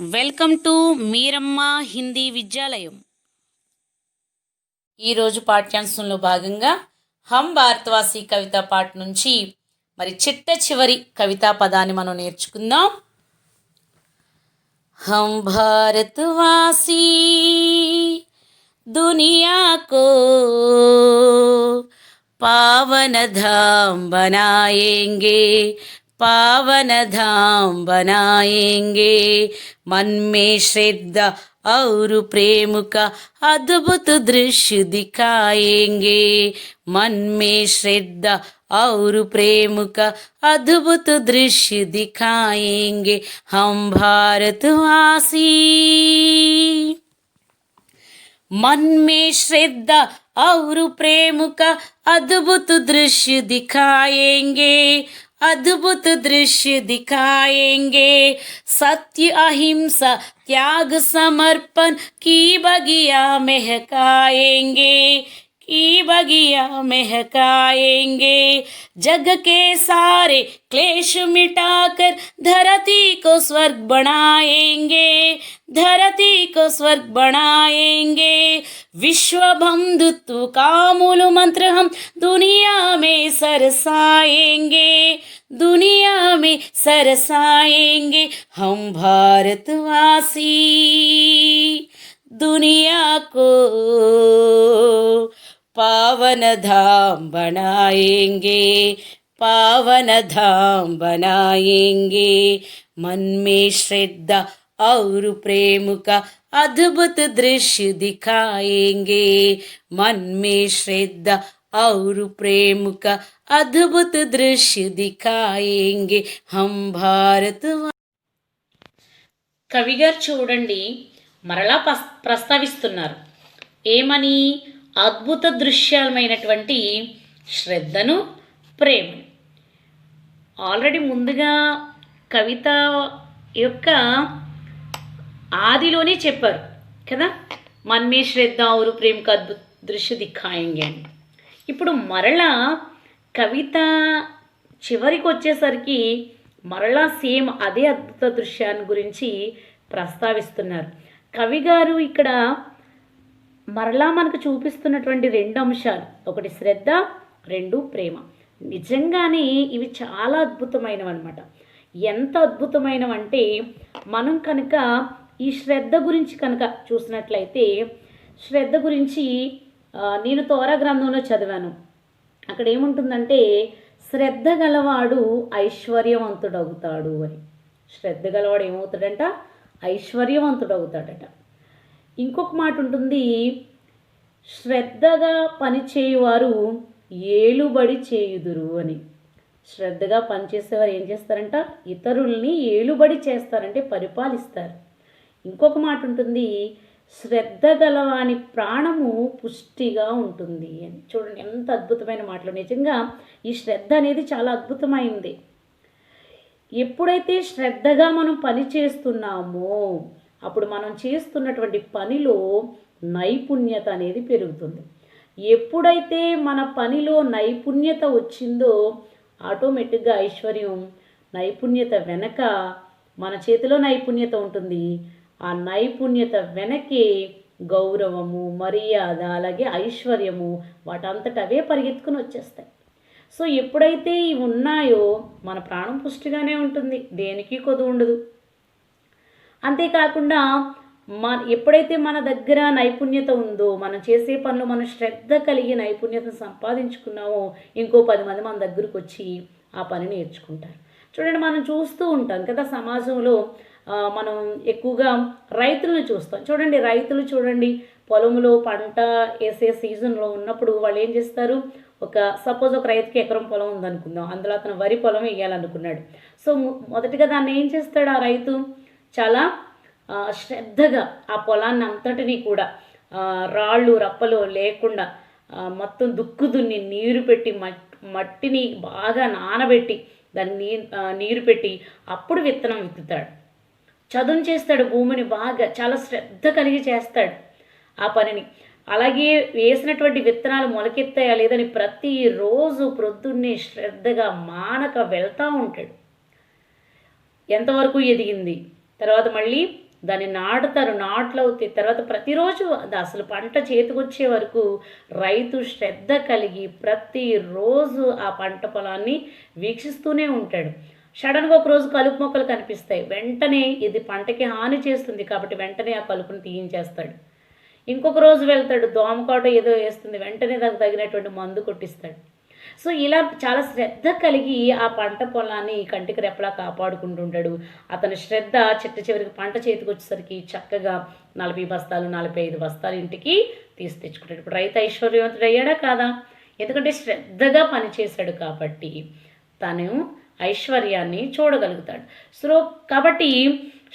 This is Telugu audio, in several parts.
వెల్కమ్ టు మీరమ్మ హిందీ విద్యాలయం. ఈరోజు పాఠ్యాంశంలో భాగంగా హమ్ భారతవాసి కవితా పాఠ నుంచి మరి చిట్ట చివరి కవితా పదాన్ని మనం నేర్చుకుందాం. హమ్ భారతవాసి దునియా కో पावन धाम बनाएंगे, पावन धाम बनाएंगे. मन में श्रद्धा और प्रेम का अद्भुत दृश्य दिखाएंगे. मन में श्रद्धा और प्रेम का अद्भुत दृश्य दिखाएंगे. हम भारतवासी मन में श्रद्धा और प्रेम का अद्भुत दृश्य दिखाएंगे, अद्भुत दृश्य दिखाएंगे. सत्य अहिंसा त्याग समर्पण की बगिया महकाएंगे, की बगिया महकाएंगे. जग के सारे क्लेश मिटाकर धरती को स्वर्ग बनाएंगे, धरती को स्वर्ग बनाएंगे. विश्व बंधुत्व का मूल मंत्र हम दुनिया में सरसाएंगे, दुनिया में सरसाएंगे. हम भारतवासी दुनिया को पावन धाम बनाएंगे, पावन धाम बनाएंगे. मन में श्रद्धा और प्रेम का अद्भुत दृश्य दिखाएंगे. मन में श्रद्धा और प्रेम का अद्भुत दृश्य दिखाएंगे. हम भारत. కవి గారు చూడండి మరలా ప్రస్తావిస్తున్నారు ఏమని, అద్భుత దృశ్యమైనటువంటి శ్రద్ధను, ప్రేమను. ఆల్రెడీ ముందుగా కవిత యొక్క ఆదిలోనే చెప్పారు కదా, మన్మే శ్రద్ధ ఔరు ప్రేమకు అద్భుత దృశ్య దిఖాయింగే అని. ఇప్పుడు మరలా కవిత చివరికి వచ్చేసరికి మరలా సేమ్ అదే అద్భుత దృశ్యాన్ని గురించి ప్రస్తావిస్తున్నారు కవి గారు. ఇక్కడ మరలా మనకు చూపిస్తున్నటువంటి రెండు అంశాలు, ఒకటి శ్రద్ధ, రెండు ప్రేమ. నిజంగానే ఇవి చాలా అద్భుతమైనవి అన్నమాట. ఎంత అద్భుతమైనవంటే మనం కనుక ఈ శ్రద్ధ గురించి కనుక చూసినట్లయితే, శ్రద్ధ గురించి నేను తోరా గ్రంథంలో చదివాను. అక్కడ ఏముంటుందంటే శ్రద్ధ గలవాడు ఐశ్వర్యవంతుడవుతాడు అని. శ్రద్ధ గలవాడు ఏమవుతాడంట? ఐశ్వర్యవంతుడవుతాడట. ఇంకొక మాట ఉంటుంది, శ్రద్ధగా పనిచేయువారు ఏలుబడి చేయుదురు అని. శ్రద్ధగా పనిచేసేవారు ఏం చేస్తారంట? ఇతరుల్ని ఏలుబడి చేస్తారంటే పరిపాలిస్తారు. ఇంకొక మాట ఉంటుంది, శ్రద్ధ గలవాని ప్రాణము పుష్టిగా ఉంటుంది అని. చూడండి ఎంత అద్భుతమైన మాటలు. నిజంగా ఈ శ్రద్ధ అనేది చాలా అద్భుతమైంది. ఎప్పుడైతే శ్రద్ధగా మనం పని చేస్తున్నామో అప్పుడు మనం చేస్తున్నటువంటి పనిలో నైపుణ్యత అనేది పెరుగుతుంది. ఎప్పుడైతే మన పనిలో నైపుణ్యత వచ్చిందో ఆటోమేటిక్గా ఐశ్వర్యం, నైపుణ్యత వెనక మన చేతిలో నైపుణ్యత ఉంటుంది. ఆ నైపుణ్యత వెనకే గౌరవము, మర్యాద, అలాగే ఐశ్వర్యము వాటంతట అవే పరిగెత్తుకుని వచ్చేస్తాయి. సో ఎప్పుడైతే ఇవి ఉన్నాయో మన ప్రాణం పుష్టిగానే ఉంటుంది, దేనికి కొదువు ఉండదు. అంతేకాకుండా ఎప్పుడైతే మన దగ్గర నైపుణ్యత ఉందో, మనం చేసే పనిలో మనం శ్రద్ధ కలిగి నైపుణ్యతను సంపాదించుకున్నామో ఇంకో 10 మంది మన దగ్గరకు వచ్చి ఆ పని నేర్చుకుంటారు. చూడండి మనం చూస్తూ ఉంటాం కదా సమాజంలో, మనం ఎక్కువగా రైతులను చూస్తాం. చూడండి రైతులు చూడండి పొలంలో పంట వేసే సీజన్లో ఉన్నప్పుడు వాళ్ళు ఏం చేస్తారు, సపోజ్ ఒక రైతుకి ఎకరం పొలం ఉందనుకుందాం, అందులో అతను వరి పొలం వేయాలనుకున్నాడు. సో మొదటిగా దాన్ని ఏం చేస్తాడు ఆ రైతు? చాలా శ్రద్ధగా ఆ పొలాన్ని అంతటినీ కూడా రాళ్ళు రప్పలు లేకుండా మొత్తం దుక్కు దున్ని నీరు పెట్టి మట్టిని బాగా నానబెట్టి దాన్ని నీరు పెట్టి అప్పుడు విత్తనం విత్తుతాడు. చదును చేస్తాడు, భూమిని బాగా చాలా శ్రద్ధ కలిగి చేస్తాడు ఆ పనిని. అలాగే వేసినటువంటి విత్తనాలు మొలకెత్తాయా లేదని ప్రతిరోజు ప్రొద్దున్నే శ్రద్ధగా మానక వెళ్తూ ఉంటాడు. ఎంతవరకు ఎదిగింది, తర్వాత మళ్ళీ దాన్ని నాటుతారు, నాట్లు అవుతాయి. తర్వాత ప్రతిరోజు అది అసలు పంట చేతికొచ్చే వరకు రైతు శ్రద్ధ కలిగి ప్రతిరోజు ఆ పంట పొలాన్ని వీక్షిస్తూనే ఉంటాడు. సడన్గా ఒకరోజు కలుపు మొక్కలు కనిపిస్తాయి, వెంటనే ఇది పంటకి హాని చేస్తుంది కాబట్టి వెంటనే ఆ కలుపుని తీయించేస్తాడు. ఇంకొక రోజు వెళ్తాడు, దోమకాట ఏదో వేస్తుంది, వెంటనే దానికి తగినటువంటి మందు కొట్టిస్తాడు. సో ఇలా చాలా శ్రద్ధ కలిగి ఆ పంట పొలాన్ని కంటికి రెప్పలా కాపాడుకుంటుంటాడు. అతని శ్రద్ధ చిట్ట చివరికి పంట చేతికి వచ్చేసరికి చక్కగా 40 బస్తాలు 45 బస్తాలు ఇంటికి తీసి తెచ్చుకుంటాడు. ఇప్పుడు రైతు ఐశ్వర్యవంతుడు అయ్యాడా కాదా? ఎందుకంటే శ్రద్ధగా పనిచేశాడు కాబట్టి తను ఐశ్వర్యాన్ని చూడగలుగుతాడు. సో కాబట్టి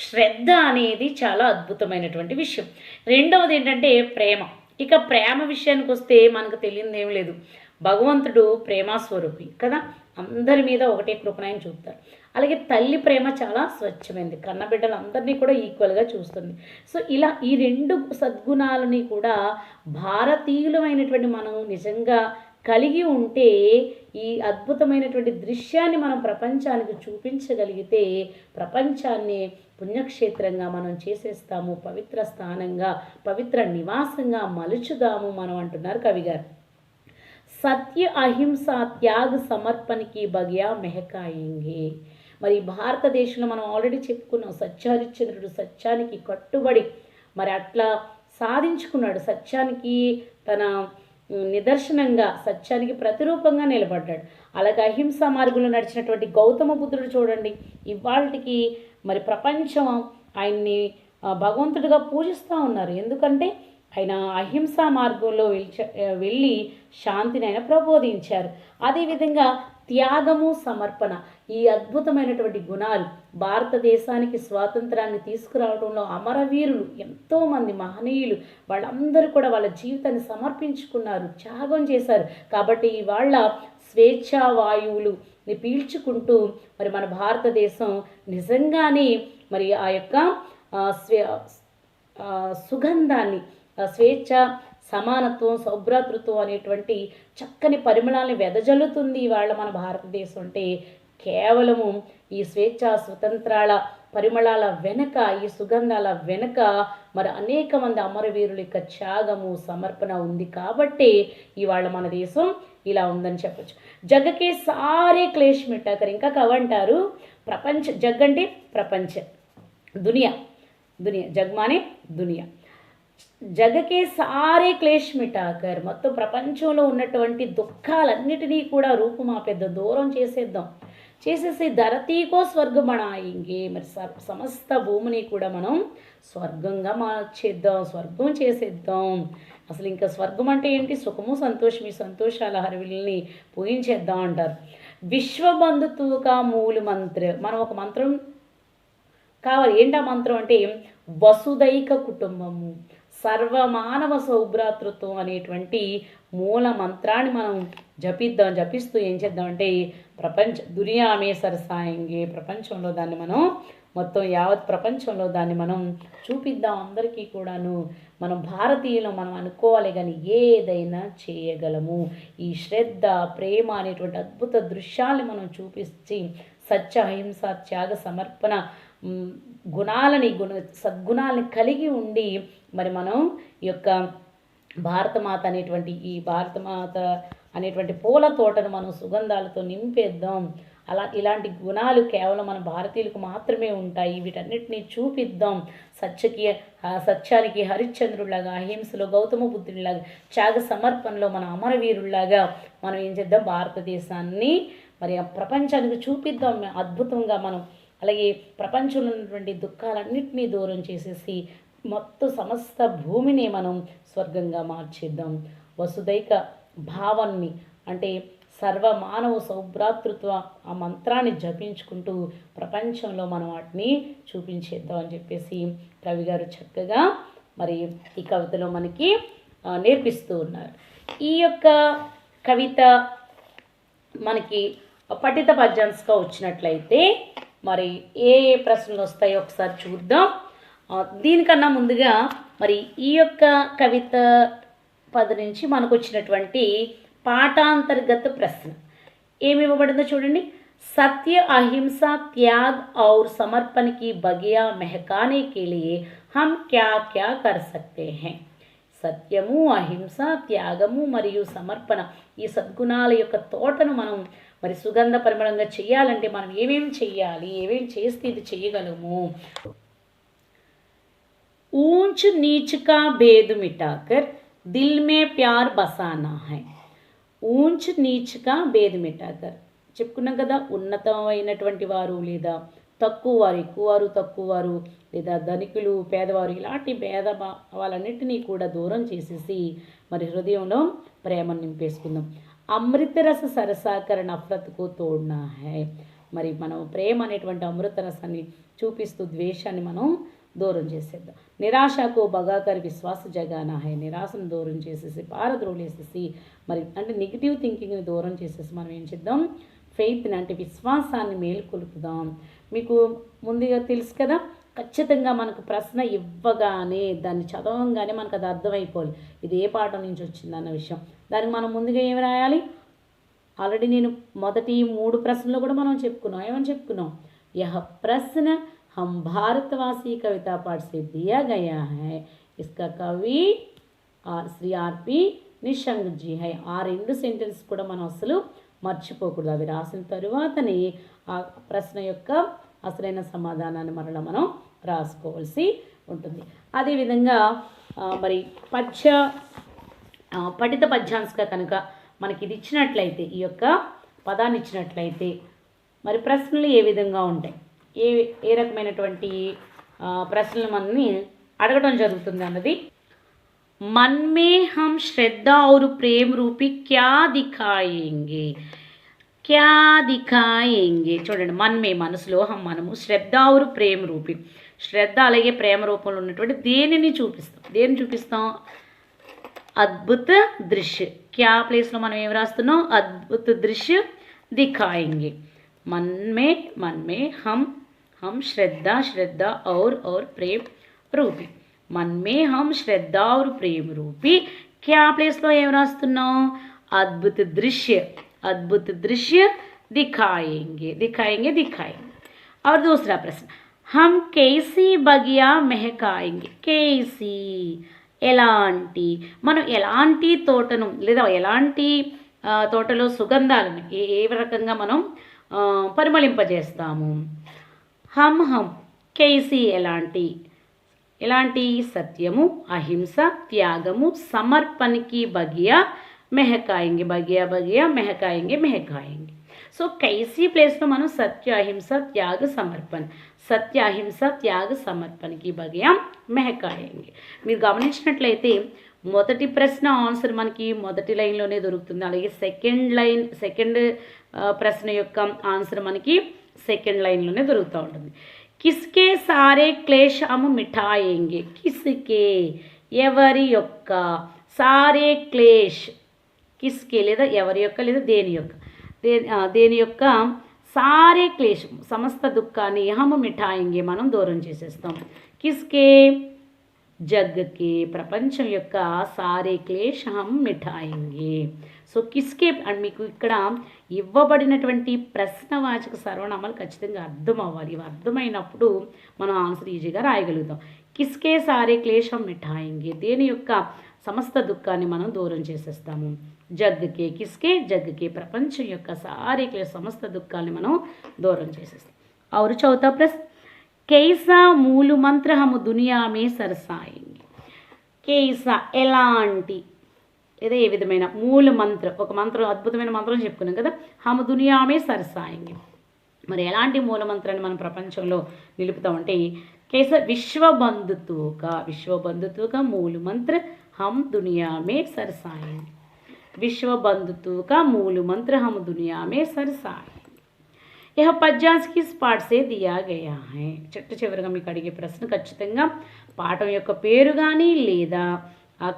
శ్రద్ధ అనేది చాలా అద్భుతమైనటువంటి విషయం. రెండవది ఏంటంటే ప్రేమ. ఇక ప్రేమ విషయానికి వస్తే మనకు తెలియదు ఏం లేదు. భగవంతుడు ప్రేమస్వరూపి కదా, అందరి మీద ఒకటే కృపణాన్ని చూపుతారు. అలాగే తల్లి ప్రేమ చాలా స్వచ్ఛమైనది, కన్నబిడ్డలందరినీ కూడా ఈక్వల్గా చూస్తుంది. సో ఇలా ఈ 2 సద్గుణాలని కూడా భారతీయులమైనటువంటి మనం నిజంగా కలిగి ఉంటే ఈ అద్భుతమైనటువంటి దృశ్యాన్ని మనం ప్రపంచానికి చూపించగలిగితే ప్రపంచాన్ని పుణ్యక్షేత్రంగా మనం చేసేస్తాము, పవిత్ర స్థానంగా పవిత్ర నివాసంగా మలుచుదాము మనం అంటున్నారు కవిగారు. సత్య అహింస త్యాగ సమర్పణకి బగ్యా మెహకాయింగే. మరి భారతదేశంలో మనం ఆల్రెడీ చెప్పుకున్నాం, సత్యహరిశ్చంద్రుడు సత్యానికి కట్టుబడి మరి అట్లా సాధించుకున్నాడు. సత్యానికి తన నిదర్శనంగా, సత్యానికి ప్రతిరూపంగా నిలబడ్డాడు. అలాగే అహింసా మార్గంలో నడిచినటువంటి గౌతమ బుద్ధుడు చూడండి, ఇవాళకి మరి ప్రపంచం ఆయన్ని భగవంతుడిగా పూజిస్తూ ఉన్నారు. ఎందుకంటే ఆయన అహింసా మార్గంలో వెళ్ళి శాంతిని ఆయన ప్రబోధించారు. అదేవిధంగా త్యాగము సమర్పణ, ఈ అద్భుతమైనటువంటి గుణాలు భారతదేశానికి స్వాతంత్రాన్ని తీసుకురావడంలో అమరవీరులు ఎంతోమంది మహనీయులు వాళ్ళందరూ కూడా వాళ్ళ జీవితాన్ని సమర్పించుకున్నారు, త్యాగం చేశారు. కాబట్టి వాళ్ళ స్వేచ్ఛా వాయువులు పీల్చుకుంటూ మరి మన భారతదేశం నిజంగానే మరి ఆ యొక్క సుగంధాన్ని, స్వేచ్ఛ, సమానత్వం, సౌభ్రాతృత్వం అనేటువంటి చక్కని పరిమళాలను వెదజల్లుతుంది ఇవాళ మన భారతదేశం. అంటే కేవలము ఈ స్వేచ్ఛ స్వతంత్రాల పరిమళాల వెనక, ఈ సుగంధాల వెనక మరి అనేక మంది అమరవీరుల యొక్క త్యాగము సమర్పణ ఉంది కాబట్టి ఇవాళ మన దేశం ఇలా ఉందని చెప్పచ్చు. జగ్గకే సారే క్లేష్ మిట్టాకర్. ఇంకా కవంటారు ప్రపంచ, జగ్ అంటే ప్రపంచ, దునియా, దునియా జగ్మానే దునియా, జగకే సారే క్లేష్ మిటాకర్. మొత్తం ప్రపంచంలో ఉన్నటువంటి దుఃఖాలన్నిటినీ కూడా రూపుమాపేద్దాం, దూరం చేసేసి ధరతీకో స్వర్గం బణాయింగే. మరి సమస్త భూమిని కూడా మనం స్వర్గంగా మార్చేద్దాం, స్వర్గం చేసేద్దాం. అసలు ఇంకా స్వర్గం అంటే ఏంటి? సుఖము సంతోషం, ఈ సంతోషాల హరివిల్ని పూజించేద్దాం అంటారు. విశ్వబంధుత్వక మూల మంత్ర. మనం ఒక మంత్రం కావాలి. ఏంటా మంత్రం అంటే వసుదైక కుటుంబము, సర్వమానవ సౌభ్రాతృత్వం అనేటువంటి మూల మంత్రాన్ని మనం జపిస్తూ ఏం చేద్దామంటే దునియామే సరసాయంగే, ప్రపంచంలో దాన్ని మనం మొత్తం యావత్ ప్రపంచంలో దాన్ని మనం చూపిద్దాం అందరికీ కూడాను. మనం భారతీయులు మనం అనుకోవాలి కానీ ఏదైనా చేయగలము. ఈ శ్రద్ధ, ప్రేమ అనేటువంటి అద్భుత దృశ్యాన్ని మనం చూపించి సత్య, అహింస, త్యాగ, సమర్పణ సద్గుణాలని కలిగి ఉండి మరి మనం ఈ యొక్క భారతమాత అనేటువంటి పూల తోటను మనం సుగంధాలతో నింపేద్దాం. ఇలాంటి గుణాలు కేవలం మన భారతీయులకు మాత్రమే ఉంటాయి. వీటన్నిటినీ చూపిద్దాం. సత్యానికి హరిశ్చంద్రుడిలాగా, అహింసలో గౌతమ బుద్ధుడిలాగా, త్యాగ సమర్పణలో మన అమరవీరుల్లాగా మనం ఏం చేద్దాం, భారతదేశాన్ని మరి ప్రపంచానికి చూపిద్దాం అద్భుతంగా మనం. అలాగే ప్రపంచంలో ఉన్నటువంటి దుఃఖాలన్నింటినీ దూరం చేసేసి మొత్తం సమస్త భూమిని మనం స్వర్గంగా మార్చేద్దాం. వసుదైక భావాన్ని అంటే సర్వమానవ సౌభ్రాతృత్వ ఆ మంత్రాన్ని జపించుకుంటూ ప్రపంచంలో మనం వాటిని చూపించేద్దాం అని చెప్పేసి కవి గారు చక్కగా మరి ఈ కవితలో మనకి నేర్పిస్తూ ఉన్నారు. ఈ యొక్క కవిత మనకి పఠిత పద్యాంశగా వచ్చినట్లయితే మరి ఏ ప్రశ్నలు వస్తాయో ఒకసారి చూద్దాం. దీనికన్నా ముందుగా మరి ఈ యొక్క కవిత పద నుంచి మనకు వచ్చినటువంటి పాఠాంతర్గత ప్రశ్న ఏమి ఇవ్వబడిందో చూడండి. सत्य अहिंसा त्याग और समर्पण की बगिया महकाने के लिए हम क्या क्या कर सकते हैं. సత్యము అహింస త్యాగము మరియు సమర్పణ ఈ సద్గుణాల యొక్క తోటను మనం మరి సుగంధ పరిమళంగా చేయాలంటే మనం ఏమేమి చేయాలి, ఏమేమి చేస్తే ఇది చేయగలము. ऊंच नीच का भेद मिटाकर दिल में प्यार बसाना है. ऊंच नीच का भेद मिटाकर చెప్పుకున్నాం కదా, ఉన్నతమైనటువంటి వారు లేదా తక్కువ వారు, ఎక్కువ వారు తక్కువ వారు, లేదా ధనికులు పేదవారు, ఇలాంటి భేదభావాలన్నిటినీ కూడా దూరం చేసేసి మరి హృదయంలో ప్రేమను నింపేసుకుందాం. అమృతరస సరసాకర నఫరత్కు తోడ్నా హై. మరి మనం ప్రేమ అనేటువంటి అమృత రసాన్ని చూపిస్తూ ద్వేషాన్ని మనం దూరం చేసేద్దాం. నిరాశకు బగాకర్ విశ్వాస జగానా హై. నిరాశను దూరం చేసేసి పారద్రోలేసేసి మరి అంటే నెగిటివ్ థింకింగ్ని దూరం చేసేసి మనం ఏం చేద్దాం, ఫెయిత్ని అంటే విశ్వాసాన్ని మేలుకొలుపుదాం. మీకు ముందుగా తెలుసు కదా, ఖచ్చితంగా మనకు ప్రశ్న ఇవ్వగానే దాన్ని చదవంగానే మనకు అది అర్థమైపోవాలి ఇది ఏ పాఠం నుంచి వచ్చిందన్న విషయం. దానికి మనం ముందుగా ఏమి రాయాలి, ఆల్రెడీ నేను మొదటి 3 ప్రశ్నలు కూడా మనం చెప్పుకున్నాం. ఏమని చెప్పుకున్నాం, యహ ప్రశ్న हम भारतवासी कविता पाठ से दिया गया है, इसका कवि श्री आर.पी. నిశంక్ జీ హై. ఆ 2 సెంటెన్స్ కూడా మనం అసలు మర్చిపోకూడదు. అవి రాసిన తరువాతనే ఆ ప్రశ్న యొక్క అసలైన సమాధానాన్ని మరలా మనం రాసుకోవాల్సి ఉంటుంది. అదేవిధంగా మరి పఠిత పద్యాంశగా కనుక మనకి ఇది ఇచ్చినట్లయితే, ఈ యొక్క పదాన్ని ఇచ్చినట్లయితే మరి ప్రశ్నలు ఏ విధంగా ఉంటాయి, ఏ రకమైనటువంటి ప్రశ్నలు మనని అడగడం జరుగుతుంది అన్నది. मन में हम श्रद्धा और प्रेम रूपी क्या दिखाएंगे, क्या दिखाएंगे. చూడండి, మన్మే మనసులో, మనము శ్రద్ధ और ప్రేమ రూపి, శ్రద్ధ అలాగే ప్రేమ రూపంలో ఉన్నటువంటి దేనిని చూపిస్తాం, దేన్ని చూపిస్తాం, అద్భుత దృశ్య. క్యా ప్లేస్లో మనం ఏం రాస్తున్నాం, అద్భుత దృశ్య దిఖాएंगे. मन में हम श्रद्धा और प्रेम रूपी. मन में हम श्रद्धा और प्रेम रूपी क्या प्लेस्లో ఏం రాస్తున్నాం, అద్భుత దృశ్య दिखाएंगे. और दूसरा प्रश्न, हम कैसी बगिया महकाएंगे. कैसी ఎలాంటి, మనం ఎలాంటి తోటను లేదా ఎలాంటి తోటలో సుగంధాలను ఏ రకంగా మనం పరిమళింపజేస్తాము. హమ్ కైసి ఎలాంటి సత్యము అహింస త్యాగము సమర్పణకి బగియా మెహకాయింగే. సో కైసి ప్లేస్లో మనం సత్య అహింస త్యాగ సమర్పణకి బగియా మెహకాయింగే. మీరు గమనించినట్లయితే మొదటి ప్రశ్న ఆన్సర్ మనకి మొదటి లైన్లోనే దొరుకుతుంది. అలాగే సెకండ్ ప్రశ్న యొక్క ఆన్సర్ మనకి సెకండ్ లైన్లోనే దొరుకుతూ ఉంటుంది. కిస్కే సారే క్లేష్ హమ్ మిఠాయేంగే. కిస్కే ఎవరి యొక్క, సారే క్లేష్ కిస్కే లేదా ఎవరి యొక్క లేదా దేని యొక్క సారే క్లేష్ సమస్త దుఃఖాన్ని హమ్ మిఠాయేంగే మనం దూరం చేసేస్తాం. కిస్కే జగ్కి ప్రపంచం యొక్క సారే క్లేష్ హమ్ మిఠాయేంగే. సో కిస్కే అండ్ మీకు ఇక్కడ ఇవ్వబడినటువంటి ప్రశ్నవాచక సర్వనామాలు ఖచ్చితంగా అర్థం అవ్వాలి. ఇవి అర్థమైనప్పుడు మనం ఆన్సర్ ఈజీగా రాయగలుగుతాం. కిస్కే సారే క్లేషం మిఠాయింగే, దేని యొక్క సమస్త దుఃఖాన్ని మనం దూరం చేసేస్తాము. జగ్కే కిస్కే జగ్కే ప్రపంచం యొక్క సారే క్లేష సమస్త దుఃఖాన్ని మనం దూరం చేసేస్తాం. और चौथा प्रश्न, कैसा मूल मंत्र हम दुनिया में सरसाएंगे. कैसा ఎలాంటి లేదా ఏ విధమైన మూల మంత్రం, ఒక మంత్రం అద్భుతమైన మంత్రం చెప్పుకున్నాం కదా, హమ్ దునియామే సరసాయింగి. మరి ఎలాంటి మూల మంత్రాన్ని మనం ప్రపంచంలో నిలుపుతామంటే కేస విశ్వబంధుత్వగా మూల మంత్ర హమ్ దునియామే సరసాయింగి. విశ్వబంధుత్వగా మూల మంత్ర హమ్ దునియామే సరసాయింగి. यह పద్యాంశ కిస్ పాఠ్ సే దియా గయా హై. చివరిగా మీకు అడిగే ప్రశ్న ఖచ్చితంగా పాఠం యొక్క పేరు కానీ లేదా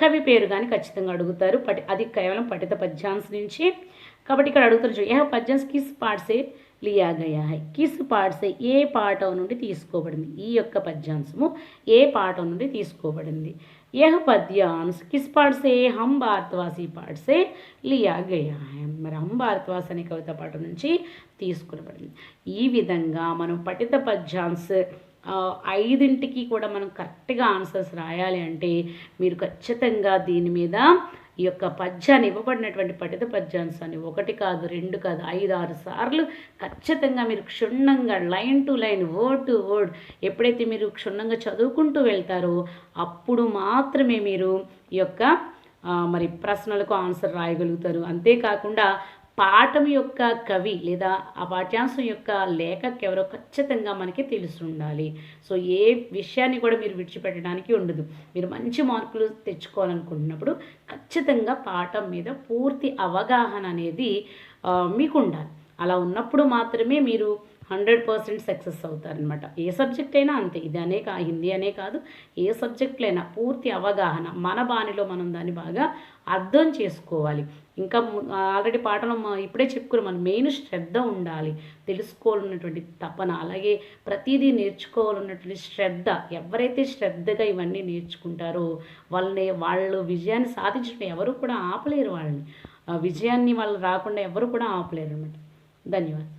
కవి పేరు కానీ ఖచ్చితంగా అడుగుతారు. అది కేవలం పఠిత పద్యాంశ నుంచి కాబట్టి ఇక్కడ అడుగుతారు. యహ పద్యాంశ కిస్ పాఠ్ సే లియా గయా హై. కిస్ పాఠ్ సే ఏ పాఠం నుండి తీసుకోబడింది, ఈ యొక్క పద్యాంశము ఏ పాఠం నుండి తీసుకోబడింది. यह पद्यांश किस पाठ से हम भारतवासी पाठ से लिया गया है మరి हम भारतवास అనే కవిత పాఠం నుంచి తీసుకునబడింది. ఈ విధంగా మనం పఠిత పద్యాంశ్ 5ంటికి కూడా మనం కరెక్ట్గా ఆన్సర్స్ రాయాలి అంటే మీరు ఖచ్చితంగా దీని మీద ఈ యొక్క పద్యాన్ని ఇవ్వబడినటువంటి పఠిత పద్యాంశాన్ని 1 కాదు 2 కాదు 5, 6 సార్లు ఖచ్చితంగా మీరు క్షుణ్ణంగా line to line word to word ఎప్పుడైతే మీరు క్షుణ్ణంగా చదువుకుంటూ వెళ్తారో అప్పుడు మాత్రమే మీరు ఈ యొక్క మరి ప్రశ్నలకు ఆన్సర్ రాయగలుగుతారు. అంతేకాకుండా పాఠం యొక్క కవి లేదా ఆ పాఠ్యాంశం యొక్క లేఖకు ఎవరో ఖచ్చితంగా మనకి తెలిసి ఉండాలి. సో ఏ విషయాన్ని కూడా మీరు విడిచిపెట్టడానికి ఉండదు. మీరు మంచి మార్కులు తెచ్చుకోవాలనుకుంటున్నప్పుడు ఖచ్చితంగా పాఠం మీద పూర్తి అవగాహన అనేది మీకు ఉండాలి. అలా ఉన్నప్పుడు మాత్రమే మీరు 100% సక్సెస్ అవుతారనమాట. ఏ సబ్జెక్ట్ అయినా అంతే, ఇది హిందీ అనే కాదు, ఏ సబ్జెక్టులో అయినా పూర్తి అవగాహన మన బాణిలో మనం దాన్ని బాగా అర్థం చేసుకోవాలి. ఇంకా ఆల్రెడీ పాఠంలో ఇప్పుడే చెప్పుకున్నాం, మన మెయిన్ శ్రద్ధ ఉండాలి, తెలుసుకోవాలన్నటువంటి తపన, అలాగే ప్రతిదీ నేర్చుకోవాలన్నటువంటి శ్రద్ధ. ఎవరైతే శ్రద్ధగా ఇవన్నీ నేర్చుకుంటారో వాళ్ళు విజయాన్ని సాధించడం ఎవరు కూడా ఆపలేరు. వాళ్ళని విజయాన్ని వాళ్ళు రాకుండా ఎవరు కూడా ఆపలేరు అనమాట. ధన్యవాదాలు.